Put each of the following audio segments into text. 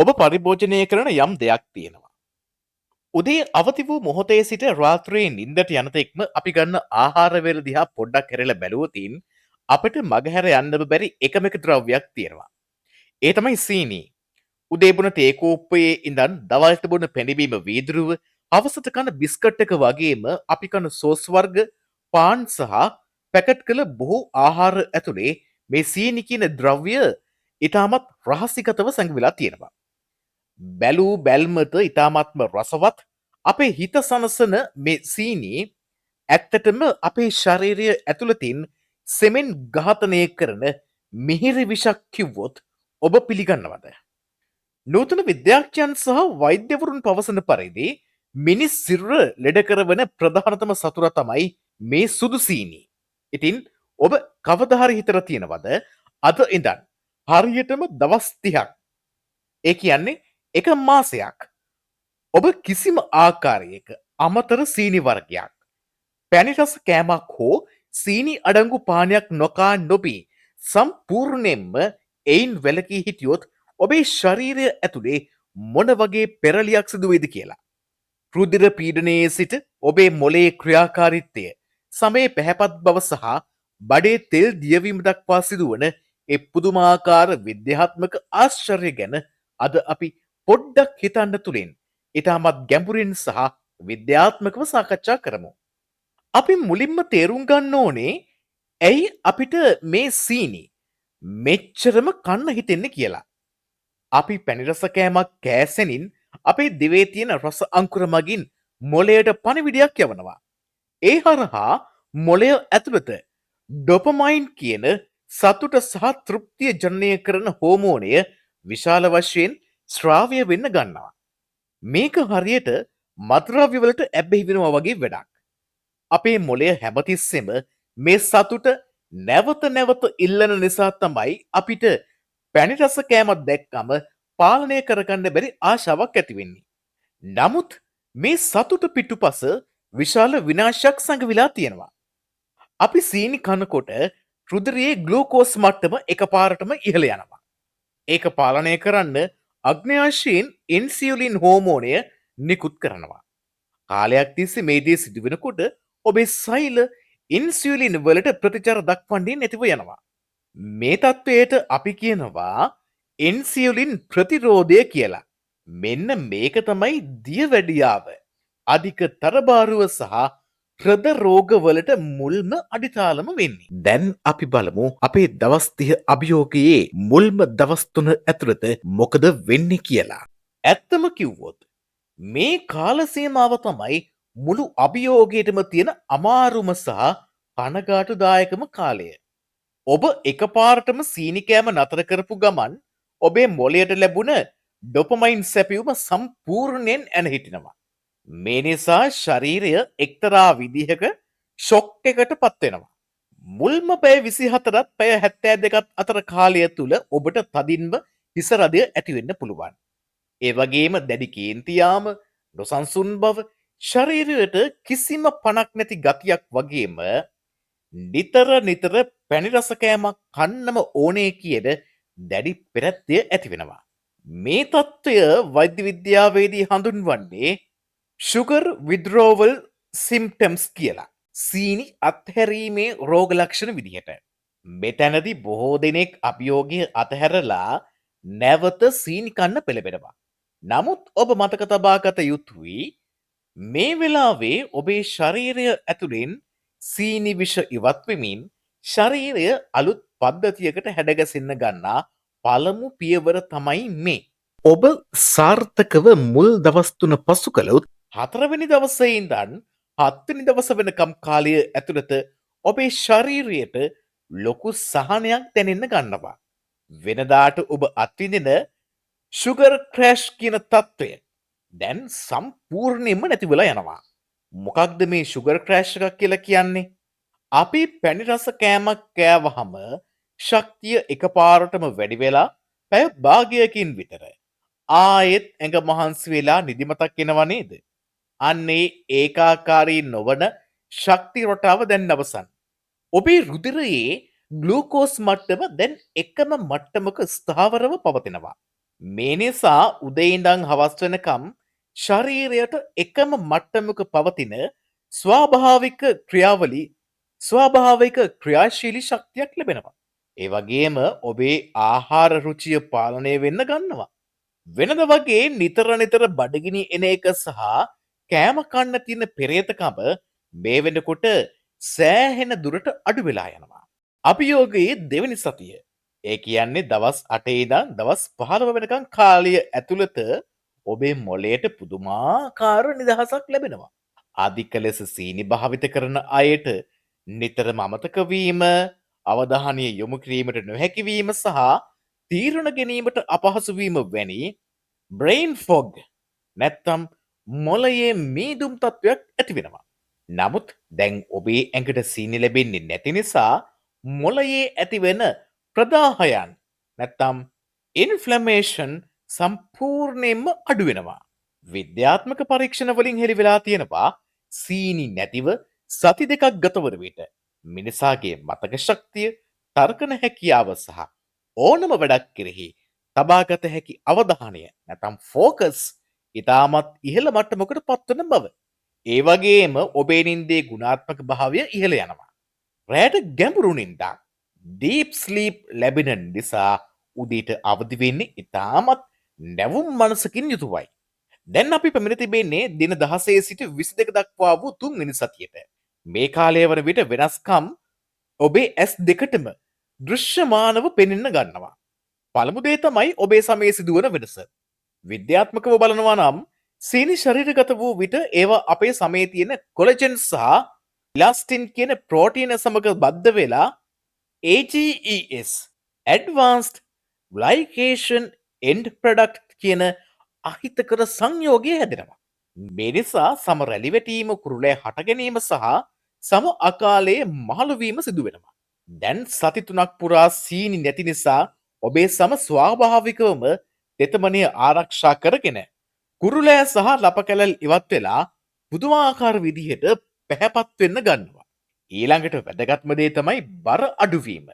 ඔබ පරිභෝජනය කරන යම් දෙයක් තියෙනවා. උදේ අවදි වූ මොහොතේ සිට රාත්‍රියේ නිින්දට යනතෙක්ම අපි ගන්න ආහාර වේල දිහා පොඩ්ඩක් හැරලා බැලුවොතින් අපිට මගහැර යන්නම බැරි එකම එක ද්‍රව්‍යයක් තියෙනවා. ඒ තමයි සීනි. උදේ බොන තේ කෝප්පයේ ඉඳන් දවල්ට බොන පැණිබීම වීදුරුව, හවසට කන බිස්කට් එක වගේම අපි කන සෝස් වර්ග, පාන් සහ පැකට් කළ බොහෝ ආහාර ඇතුලේ මේ සීනි කියන ද්‍රව්‍ය ඊටමත් රහසිගතව සැඟවිලා තියෙනවා. බැලූ බැල්මට ඉතාමත්ම රසවත් අපේ හිත සනසන මේ සීනී ඇත්තටම අපේ ශරීරය ඇතුළතින් සෙමෙන් ඝාතනය කරන මිහිරි විෂක් කිව්වොත් ඔබ පිළිගන්නවද? නූතන විද්‍යාඥයන් සහ වෛද්‍යවරුන් පවසන පරිදි මිනිස් සිරුර ලෙඩ කරවන ප්‍රධානතම සතුරා තමයි මේ සුදු සීනි. ඉතින් ඔබ කවදා හරි හිතලා තියෙනවද අද ඉඳන් හරියටම දවස් 30ක් ඒ කියන්නේ එක මාසයක් ඔබ කිසිම ආකාරයක අමතර සීනි වර්ගයක් පැණි රස කෑමක් හෝ සීනි අඩංගු පානයක් නොකා නොබී සම්පූර්ණයෙන්ම එයින් වැළකී හිටියොත් ඔබේ ශරීරය ඇතුලේ මොන වගේ පෙරලියක් සිදු වෙයිද කියලා. රුධිර පීඩනයේ සිට ඔබේ මොළයේ ක්‍රියාකාරීත්වය, සමේ පැහැපත් බව සහ බඩේ තෙල් දියවීම දක්වා සිදුවන ඒ පුදුමාකාර විද්‍යාත්මක ආශ්චර්ය ගැන අද අපි පොඩ්ඩක් හිතන්න තුලින් ඊටමත් ගැඹුරින් සහ විද්‍යාත්මකව සාකච්ඡා කරමු. අපි මුලින්ම තේරුම් ගන්න ඕනේ ඇයි අපිට මේ සීනි මෙච්චරම කන්න හිතෙන්නේ කියලා. අපි පැණි රස කෑමක් කෑසෙනින් අපේ දිවේ තියෙන රස අංකුර මගින් මොළයට පණිවිඩයක් යවනවා. ඒ හරහා මොළය ඇතුළත ඩොපමයින් කියන සතුට සහ තෘප්තිය ජනනය කරන හෝමෝනය විශාල වශයෙන් ශ්‍රාවය වෙන්න ගන්නවා. මේක හරියට මත්ද්‍රව්‍ය වලට ඇබ්බැහි වෙනවා වගේ වැඩක්. අපේ මොළය හැමතිස්සෙම මේ සතුට නැවත නැවත ඉල්ලන නිසා තමයි අපිට පැණි රස කෑමක් දැක්කම පාලනය කරගන්න බැරි ආශාවක් ඇති වෙන්නේ. නමුත් මේ සතුට පිටුපස විශාල විනාශයක් සඟවිලා තියෙනවා. අපි සීනි කනකොට රුධිරයේ ග්ලූකෝස් මට්ටම එකපාරටම ඉහළ යනවා. ඒක පාලනය කරන්න අග්න්‍යාශයෙන් ඉන්සියුලින් හෝමෝනය නිකුත් කරනවා. කාලයක් තිස්සේ මේ දේ සිදුවෙනකොට ඔබේ සෛල ඉන්සියුලින් වලට ප්‍රතිචාර දක්වන්නේ නැතිව යනවා. මේ තත්ත්වයට අපි කියනවා ඉන්සියුලින් ප්‍රතිරෝධය කියලා. මෙන්න මේක තමයි දියවැඩියාව, අධික තරබාරුව සහ හෘද රෝගවලට මුල්ම අඩිතාලම වෙන්නේ. දැන් අපි බලමු අපේ දවස් 30 අභියෝගයේ මුල්ම දවස් 3 ඇතුළත මොකද වෙන්නේ කියලා. ඇත්තම කිව්වොත් මේ කාල සීමාව තමයි මුළු අභියෝගයටම තියෙන අමාරුම සහ කනගාටුදායකම කාලය. ඔබ එකපාරටම සීනි කෑම නතර කරපු ගමන් ඔබේ මොළයට ලැබුණ ඩොපමයින් සැපයුම සම්පූර්ණයෙන් ඇන හිටිනවා. මේ නිසා ශරීරය එක්තරා විදිහක ෂොක් එකට පත් වෙනවා. මුල්ම පැය 24ත් පැය 72ත් අතර කාලය තුල ඔබට තදින්ම හිස රදය ඇති වෙන්න පුළුවන්. ඒ වගේම දැඩි කේන්තියාම, නොසන්සුන් බව, ශරීරයට කිසිම පණක් නැති ගතියක් වගේම නිතර පැණි රස කෑමක් කන්නම ඕනේ කියන දැඩි පෙරැත්තය ඇති වෙනවා. මේ තත්ත්වය වෛද්‍ය විද්‍යාවේදී හඳුන්වන්නේ sugar withdrawal symptoms කියලා. සීනි අත්හැරීමේ රෝග ලක්ෂණ විදිහට. මෙතැනදී බොහෝ දෙනෙක් අභියෝගය අතහැරලා නැවත සීනි කන්න පෙළඹෙනවා. නමුත් ඔබ මතක තබා ගත යුතුයි මේ වෙලාවේ ඔබේ ශරීරය ඇතුලෙන් සීනි විෂ ඉවත් වෙමින් ශරීරය අලුත් පද්ධතියකට හැඩගැසෙන්න ගන්නා පළමු පියවර තමයි මේ. ඔබ සාර්ථකව මුල් දවස් 3 පසු කළොත් 4 වෙනි දවසේ ඉඳන් 7 වෙනි දවස වෙනකම් කාලය ඇතුළත ඔබේ ශරීරයට ලොකු සහනයක් දැනෙන්න ගන්නවා. වෙනදාට ඔබ අත්විඳින ෂුගර් ක්‍රෑෂ් කියන තත්ත්වය දැන් සම්පූර්ණයෙන්ම නැති වෙලා යනවා. මොකක්ද මේ ෂුගර් ක්‍රෑෂ් එකක් කියලා කියන්නේ? අපි පැණි රස කෑමක් කෑවහම ශක්තිය එකපාරටම වැඩි වෙලා පැය භාගයකින් විතර ආයෙත් ඇඟ මහන්සි වෙලා නිදිමතක් එනවා නේද? අන්නේ ඒකාකාරී නොවන ශක්ති රටාව දැන් අවසන්. ඔබේ රුධිරයේ ග්ලූකෝස් මට්ටම දැන් එකම මට්ටමක ස්ථාවරව පවතිනවා. මේ නිසා උදේ ඉඳන් හවස් වෙනකම් ශරීරයට එකම මට්ටමක පවතින ස්වාභාවික ක්‍රියාවලි ස්වාභාවික ක්‍රියාශීලී ශක්තියක් ලැබෙනවා. ඒ වගේම ඔබේ ආහාර රුචිය පාලනය වෙන්න ගන්නවා. වෙනද වගේ නිතර නිතර බඩගිනි එන එක සහ කෑම කන්න තියෙන පෙරේතකම මේ වෙනකොට සෑහෙන දුරට අඩු වෙලා යනවා. අභියෝගයේ දෙවනි සතිය. ඒ කියන්නේ දවස් 8 ඉඳන් දවස් 15 වෙනකන් කාලය ඇතුළත ඔබේ මොළයට පුදුමාකාර නිදහසක් ලැබෙනවා. අධික ලෙස සීනි භාවිත කරන අයට නිතරම අමතක වීම, අවධානය යොමු කිරීමට නොහැකි වීම සහ තීරණ ගැනීමට අපහසු වීම වැනි බ්‍රේන් ෆොග් නැත්තම් මොළයේ මීදුම් තත්ත්වයක් ඇති වෙනවා. නමුත් දැන් ඔබේ ඇඟට සීනි ලැබෙන්නේ නැති නිසා මොළයේ ඇතිවෙන ප්‍රදාහයන් නැත්තම් ඉන්ෆ්ලමේෂන් සම්පූර්ණයෙන්ම අඩු වෙනවා. විද්‍යාත්මක පරීක්ෂණ වලින් හෙළි වෙලා තියෙනවා සීනි නැතිව සති දෙකක් ගතවන විට මිනිසාගේ මතක ශක්තිය, තර්කන හැකියාව සහ ඕනම වැඩක් කෙරෙහි තබාගත හැකි අවධානය නැතම් ෆෝකස් ඉතාමත් ඉහළ මට්ටමකට පත්වන බව. ඒ වගේම ඔබේ නින්දේ ගුණාත්මක භාවය ඉහළ යනවා. රෑට ගැඹුරු නින්දා ඩීප් ස්ලීප් ලැබෙන නිසා උදේට අවදි වෙන්නේ ඉතාමත් නැවුම් මනසකින් යුතුවයි. දැන් අපි පැමිණ තිබෙන්නේ දින 16 සිට 22 දක්වා වූ තුන්වෙනි සතියට. මේ කාලය වන විට වෙනස්කම් ඔබේ ඇස් දෙකටම දෘශ්‍යමානව පෙනෙන්න ගන්නවා. පළමු දේ තමයි ඔබේ සමයේ සිදුවන වෙනස. විද්‍යාත්මකව බලනවා නම් සීනි ශරීරගත වූ විට ඒවා අපේ සමයේ තියෙන කොලජන් සහ ඉලාස්ටින් කියන ප්‍රෝටීන සමග බද්ධ වෙලා AGEs Advanced Glycation End Product කියන අහිතකර සංයෝගය හැදෙනවා. මේ නිසා සම රැලිවැටීම කුරුලෑ හට ගැනීම සහ සම අකාලයේ මහලුවීම සිදු වෙනවා. දැන් සති 3ක් පුරා සීනි නැති නිසා ඔබේ සම ස්වාභාවිකවම තෙතමනය ආරක්ෂා කරගෙන කුරුලෑ සහ ලප කැලල් ඉවත් වෙලා පුදුමාකාර විදිහට පැහැපත් වෙන්න ගන්නවා. ඊළඟට වැදගත්ම දේ තමයි බර අඩුවීම.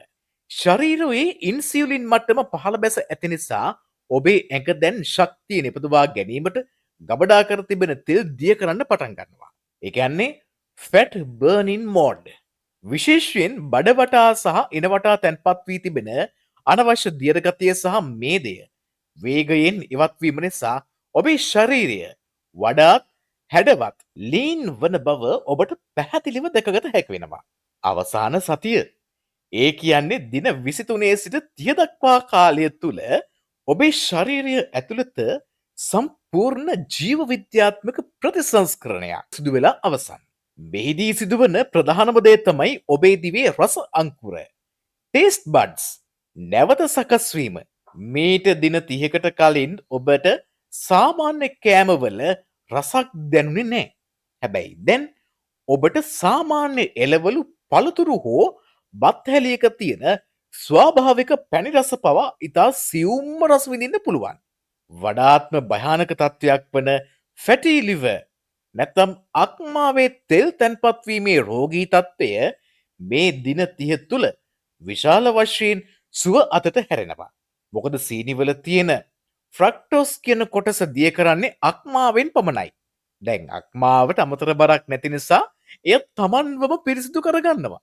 ශරීරයේ ඉන්සියුලින් මට්ටම පහළ බැස ඇති නිසා ඔබේ ඇඟ දැන් ශක්තිය නිපදවා ගැනීමට ගබඩා කර තිබෙන තෙල් දිය කරන්න පටන් ගන්නවා. ඒ කියන්නේ ෆැට් බර්නින් මෝඩ්. විශේෂයෙන් බඩවටා සහ එනවටා තැන්පත් වී තිබෙන අනවශ්‍ය දියරගතිය සහ මේදය වේගයෙන් ඉවත්වීම නිසා ඔබේ ශරීරය වඩාත් හැඩවත් ලීන් වන බව ඔබට පැහැදිලිව දැකගත හැකි වෙනවා. අවසාන සතිය. ඒ කියන්නේ දින 23 සිට 30 දක්වා කාලය තුල ඔබේ ශරීරය ඇතුළත සම්පූර්ණ ජීව විද්‍යාත්මක ප්‍රතිසංස්කරණයක් සිදු වෙලා අවසන්. මෙහිදී සිදුවන ප්‍රධානම දේ තමයි ඔබේ දිවේ රස අංකුර ටේස්ට් බඩ්ස් නැවත සකස් වීම. මීට දින 30කට කලින් ඔබට සාමාන්‍ය කෑමවල රසක් දැනුනේ නැහැ. හැබැයි දැන් ඔබට සාමාන්‍ය එළවලු පළතුරු හෝ බත් හැලියක තියෙන ස්වාභාවික පැණි රස පවා ඉතා සියුම්ම රස විඳින්න පුළුවන්. වඩාත්ම භයානක තත්ත්වයක් වන ෆැටි ලිවර් නැත්නම් අක්මාවේ තෙල් තැන්පත් වීමේ රෝගී තත්ත්වය මේ දින 30 තුල විශාල වශයෙන් සුව අතට හැරෙනවා. මොකද සීනිවල තියෙන ෆ්‍රක්ටෝස් කියන කොටස දිය කරන්නේ අක්මාවෙන් පමණයි. දැන් අක්මාවට අමතර බරක් නැති නිසා එය තමන්වම පිරිසිදු කරගන්නවා.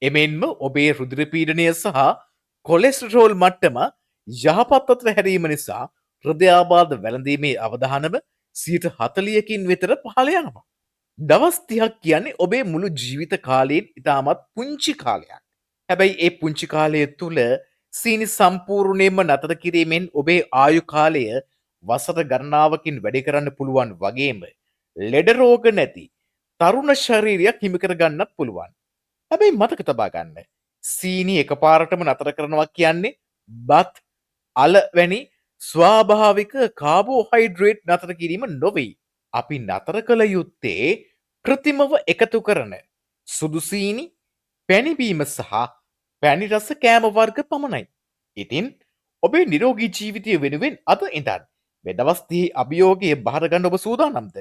එමෙන්ම ඔබේ රුධිර පීඩනය සහ කොලෙස්ටරෝල් මට්ටම යහපත් අතට හැරීම නිසා හෘදයාබාධ වැළඳීමේ අවධානම 40%කින් විතර පහළ යනවා. දවස් 30ක් කියන්නේ ඔබේ මුළු ජීවිත කාලයෙන් ඉතාමත් පුංචි කාලයක්. හැබැයි ඒ පුංචි කාලය තුල සීනි සම්පූර්ණයෙන්ම නතර කිරීමෙන් ඔබේ ආයු කාලය වසර ගණනාවකින් වැඩි කරන්න පුළුවන් වගේම ලෙඩ රෝග නැති තරුණ ශරීරයක් හිමි කර ගන්නත් පුළුවන්. හැබැයි මතක තබා ගන්න. සීනි එකපාරටම නතර කරනවා කියන්නේ බත් අල වැනි ස්වාභාවික කාබෝහයිඩ්‍රේට් නතර කිරීම නොවෙයි. අපි නතර කළ යුත්තේ කෘතිමව එකතු කරන සුදු සීනි, පැණිබීම සහ පැණි රස කෑම වර්ග පමණයි. ඉතින් ඔබේ නිරෝගී ජීවිතය වෙනුවෙන් අද ඉඳන් මේ දවස් 30 අභියෝගය බාර ගන්න ඔබ සූදානම්ද?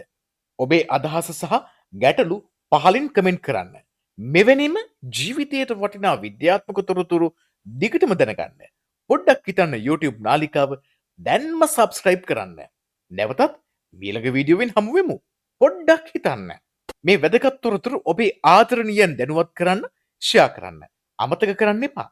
ඔබේ අදහස සහ ගැටලු පහලින් කමෙන්ට් කරන්න. මෙවැනිම ජීවිතයට වටිනා විද්‍යාත්මක තොරතුරු දිගටම දැනගන්න. පොඩ්ඩක් හිතන්න YouTube නාලිකාව දැන්ම සබස්ක්‍රයිබ් කරන්න. නැවතත් මීළඟ වීඩියෝවෙන් හමුවෙමු. පොඩ්ඩක් හිතන්න. මේ වැදගත් තොරතුරු ඔබේ ආදරණීයන් දැනුවත් කරන්න ෂෙයා කරන්න. අමතක කරන්න එපා.